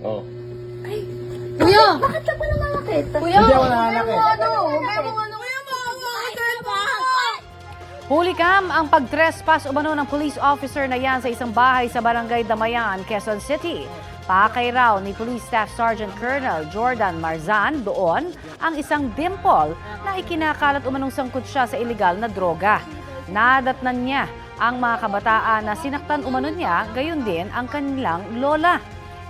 Oh. Ay, Kuya! bakit ka pa nanganakit? Kuya! Hindi ako nanganakit. Hulikam ang pag-trespass umano ng police officer na yan sa isang bahay sa Barangay Damayan, Quezon City. Pakay raw ni Police Staff Sergeant Colonel Jordan Marzan doon ang isang dimple na ikinakalat umanong sangkot siya sa iligal na droga. Nadatnan niya ang mga kabataan na sinaktan umano niya, gayon din ang kanilang lola.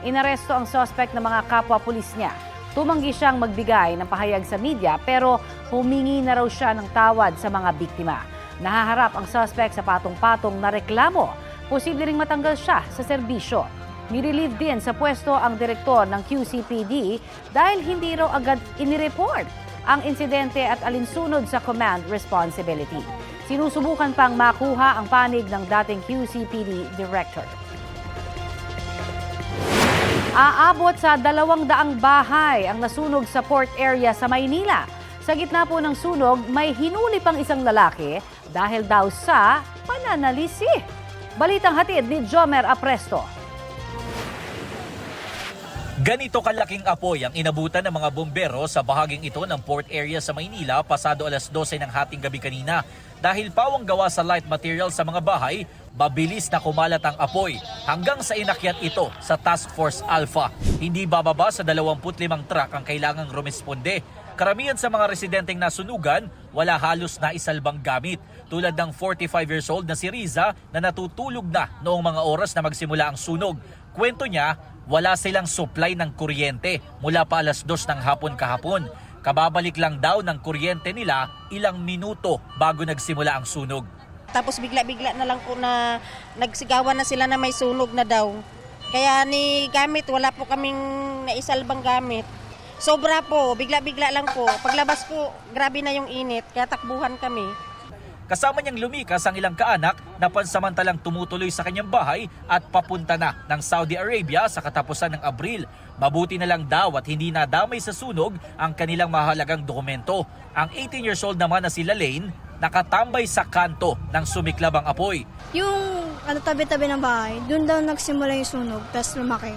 Inaresto ang suspect ng mga kapwa-pulis niya. Tumanggi siyang magbigay ng pahayag sa media pero humingi na raw siya ng tawad sa mga biktima. Nahaharap ang suspect sa patong-patong na reklamo. Posible ring matanggal siya sa serbisyo. Nirelieve din sa pwesto ang direktor ng QCPD dahil hindi raw agad inireport ang insidente at alinsunod sa command responsibility. Sinusubukan pang makuha ang panig ng dating QCPD director. Aabot sa 200 bahay ang nasunog sa port area sa Maynila. Sa gitna po ng sunog, may hinuli pang isang lalaki dahil daw sa pananalisi. Balitang hatid ni Jomer Apresto. Ganito kalaking apoy ang inabutan ng mga bombero sa bahaging ito ng port area sa Maynila pasado alas 12 ng hating gabi kanina. Dahil pawang gawa sa light material sa mga bahay, mabilis na kumalat ang apoy hanggang sa inakyat ito sa Task Force Alpha. Hindi bababa sa 25 truck ang kailangang rumesponde. Karamihan sa mga residenteng nasunugan, wala halos na isalbang gamit. Tulad ng 45 years old na si Riza na natutulog na noong mga oras na magsimula ang sunog. Kwento niya, wala silang supply ng kuryente mula pa alas 2 ng hapon kahapon. Kababalik lang daw ng kuryente nila ilang minuto bago nagsimula ang sunog. Tapos bigla-bigla na lang po na nagsigawan na sila na may sunog na daw. Kaya ni gamit, wala po kaming naisalbang gamit. Sobra po, bigla-bigla lang po. Paglabas po, grabe na yung init, kaya takbuhan kami. Kasama niyang lumikas ang ilang kaanak na pansamantalang tumutuloy sa kanyang bahay at papunta na ng Saudi Arabia sa katapusan ng Abril. Mabuti na lang daw at hindi nadamay sa sunog ang kanilang mahalagang dokumento. Ang 18 years old naman na si Lalaine, nakatambay sa kanto ng sumiklab ang apoy. Yung tabi-tabi ng bahay, doon daw nagsimula yung sunog, tapos lumaki.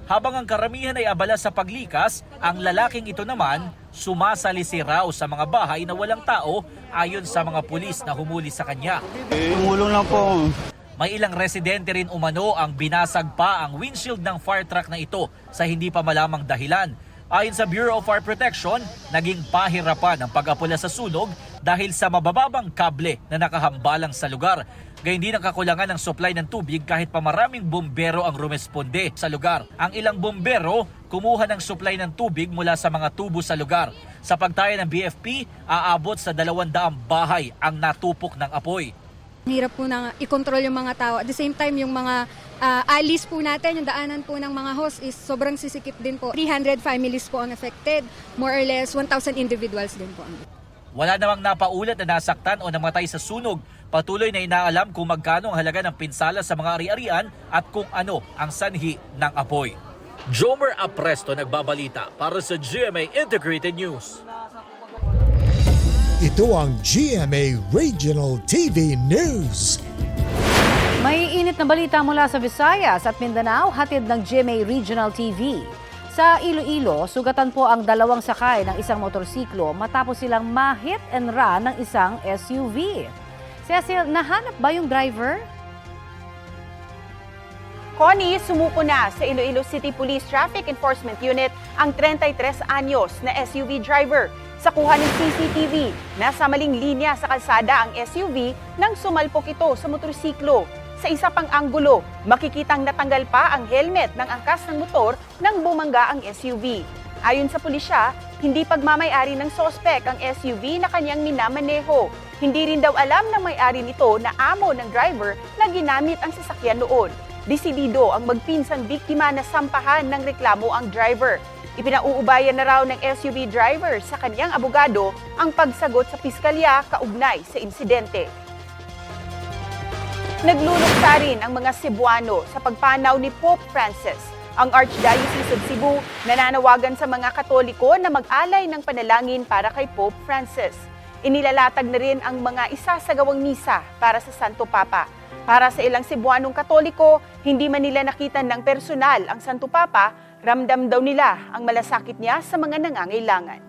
Habang ang karamihan ay abala sa paglikas, ang lalaking ito naman sumasalisi raw sa mga bahay na walang tao ayon sa mga pulis na humuli sa kanya. Tumulong lang po. May ilang residente rin umano ang binasag pa ang windshield ng fire truck na ito sa hindi pa malamang dahilan. Ayon sa Bureau of Fire Protection, naging pahirapan ang pag-apula sa sunog dahil sa mabababang kable na nakahambalang sa lugar. Gayun din ang kakulangan ng supply ng tubig kahit pa maraming bombero ang rumesponde sa lugar. Ang ilang bombero kumuha ng supply ng tubig mula sa mga tubo sa lugar. Sa pagtaya ng BFP, aabot sa 200 bahay ang natupok ng apoy. Hirap po na i-control yung mga tao. At the same time, yung mga alis po natin, yung daanan po ng mga host is sobrang sisikip din po. 300 families po ang affected. More or less, 1,000 individuals din po. Wala namang napaulat na nasaktan o namatay sa sunog. Patuloy na inaalam kung magkano ang halaga ng pinsala sa mga ari-arian at kung ano ang sanhi ng apoy. Jomer Apresto nagbabalita para sa GMA Integrated News. Ito ang GMA Regional TV News. May init na balita mula sa Visayas at Mindanao, hatid ng GMA Regional TV. Sa Iloilo, sugatan po ang 2 sakay ng isang motorsiklo matapos silang ma-hit and run ng isang SUV. Cecil, nahanap ba yung driver? Connie, sumuko na sa Iloilo City Police Traffic Enforcement Unit ang 33 anyos na SUV driver. Sa kuha ng CCTV, nasa maling linya sa kalsada ang SUV nang sumalpok ito sa motorsiklo. Sa isa pang anggulo, makikitang natanggal pa ang helmet ng angkas ng motor nang bumangga ang SUV. Ayon sa pulisya, hindi pagmamay-ari ng sospek ang SUV na kanyang minamaneho. Hindi rin daw alam ng may-ari nito na amo ng driver na ginamit ang sasakyan noon. Desidido ang magpinsang biktima na sampahan ng reklamo ang driver. Ipinauubayan na raw ng SUV driver sa kanyang abogado ang pagsagot sa piskalya kaugnay sa insidente. Nagluluksa rin ang mga Cebuano sa pagpanaw ni Pope Francis. Ang Archdiocese of Cebu nananawagan sa mga Katoliko na mag-alay ng panalangin para kay Pope Francis. Inilalatag na rin ang mga isasagawang misa para sa Santo Papa. Para sa ilang Cebuanong Katoliko, hindi man nila nakita ng personal ang Santo Papa, ramdam daw nila ang malasakit niya sa mga nangangailangan.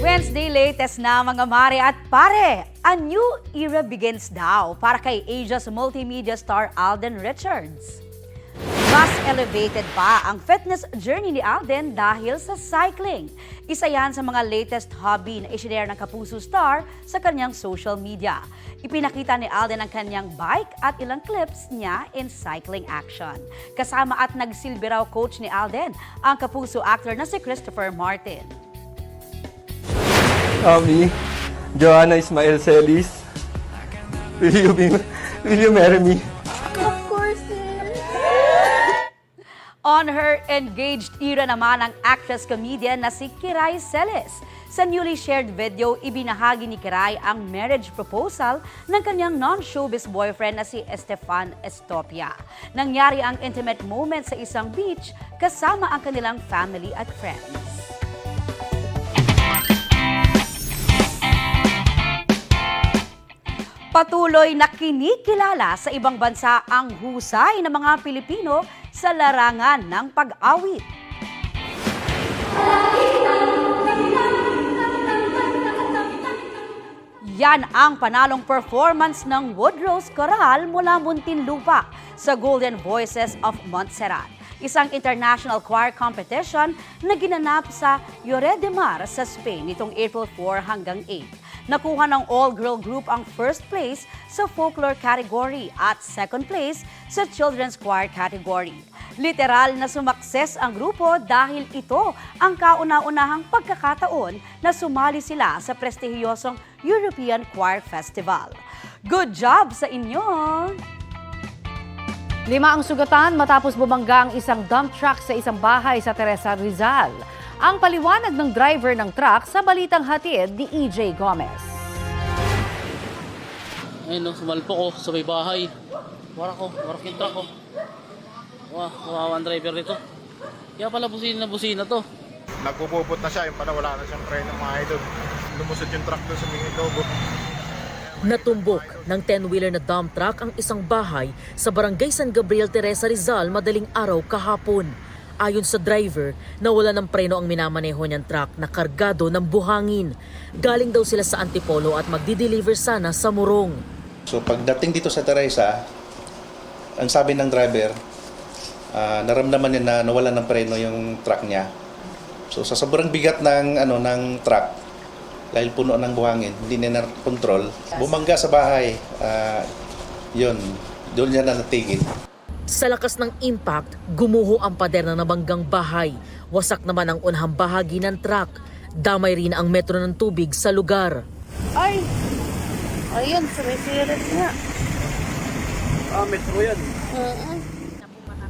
Wednesday, latest na mga mare at pare. A new era begins daw para kay Asia's multimedia star Alden Richards. Mas elevated pa ang fitness journey ni Alden dahil sa cycling. Isa yan sa mga latest hobby na isinare ng Kapuso star sa kanyang social media. Ipinakita ni Alden ang kanyang bike at ilang clips niya in cycling action. Kasama at nagsilbi raw coach ni Alden ang Kapuso actor na si Christopher Martin. Me, Joanna Ismael Celis. Will you marry me? Of course, On her engaged era naman ang actress-comedian na si Kiray Celis. Sa newly shared video, ibinahagi ni Kiray ang marriage proposal ng kanyang non-showbiz boyfriend na si Estefan Estopia. Nangyari ang intimate moment sa isang beach kasama ang kanilang family at friends. Patuloy na kinikilala sa ibang bansa ang husay ng mga Pilipino sa larangan ng pag-awit. Yan ang panalong performance ng Woodrose Coral mula Muntinlupa sa Golden Voices of Montserrat, isang international choir competition na ginanap sa Lloret de Mar sa Spain nitong April 4 hanggang 8. Nakuha ng all-girl group ang first place sa folklore category at second place sa children's choir category. Literal na sumakses ang grupo dahil ito ang kauna-unahang pagkakataon na sumali sila sa prestihiyosong European Choir Festival. Good job sa inyo! 5 ang sugatan matapos bumangga ang isang dump truck sa isang bahay sa Teresa, Rizal. Ang paliwanag ng driver ng truck sa balitang hatid ni EJ Gomez. Ayun, sumalpo ko sa may bahay. Warak yung truck ko. Kawawa ang driver nito. Kaya pala busina to. Nagpupupot na siya, yung pala wala na siyang preno mga idol. Lumusot yung truck doon sa Minitogo. Natumbok ng 10-wheeler na dump truck ang isang bahay sa Barangay San Gabriel, Teresa, Rizal madaling araw kahapon. Ayon sa driver, nawala ng preno ang minamaneho niyang truck na kargado ng buhangin. Galing daw sila sa Antipolo at magdi-deliver sana sa Morong. So pagdating dito sa Teresa, ang sabi ng driver, naramdaman niya na nawala ng preno yung truck niya. So sa sobrang bigat ng truck, dahil puno ng buhangin, hindi niya na-control, bumangga sa bahay. Doon niya na natigil. Sa lakas ng impact, gumuho ang pader ng nabanggang bahay. Wasak naman ang unahang bahagi ng truck. Damay rin ang metro ng tubig sa lugar. Ay! Ayun, sumisirit nga. Metro yan.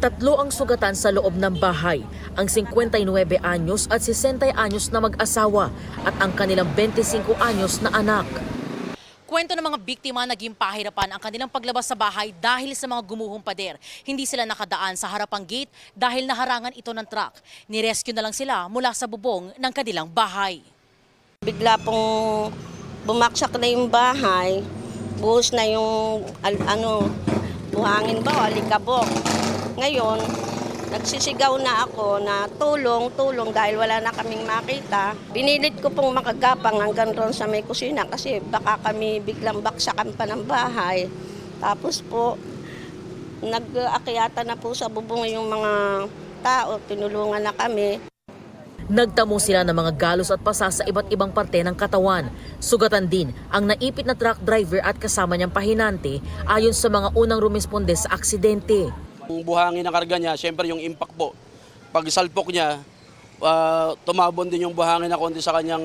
3 ang sugatan sa loob ng bahay, ang 59 anyos at 60 anyos na mag-asawa at ang kanilang 25 anyos na anak. Kwento ng mga biktima, naging pahirapan ang kanilang paglabas sa bahay dahil sa mga gumuhong pader. Hindi sila nakadaan sa harapang gate dahil naharangan ito ng truck. Nirescue na lang sila mula sa bubong ng kanilang bahay. Bigla pong bumaksak na yung bahay, buhos na yung buhangin ba o alikabok. Ngayon, nagsisigaw na ako na tulong dahil wala na kaming makita. Binilit ko pong makagapang hanggang doon sa may kusina kasi baka kami biglang baksakan pa ng bahay. Tapos po, nag-akyata na po sa bubong yung mga tao, tinulungan na kami. Nagtamo sila ng mga galos at pasa sa iba't ibang parte ng katawan. Sugatan din ang naipit na truck driver at kasama niyang pahinante ayon sa mga unang rumisponde sa aksidente. Yung buhangin na karga niya, syempre yung impact po. Pag salpok niya, tumabon din yung buhangin na konti sa kanyang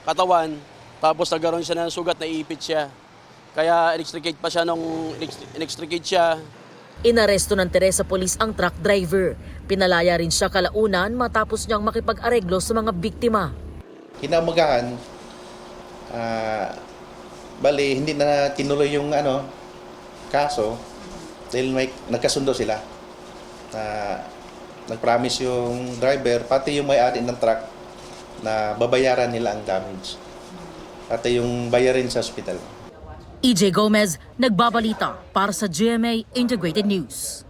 katawan. Tapos nagkaroon siya ng sugat, naipit siya. Kaya inextricate siya. Inaresto ng Teresa Police ang truck driver. Pinalaya rin siya kalaunan matapos niyang makipag-areglo sa mga biktima. Kinamagahan, hindi na tinuloy yung kaso dahil nagkasundo sila. Nag-promise yung driver, pati yung may-ari ng truck, na babayaran nila ang damage. At yung bayarin sa ospital. EJ Gomez, nagbabalita para sa GMA Integrated News.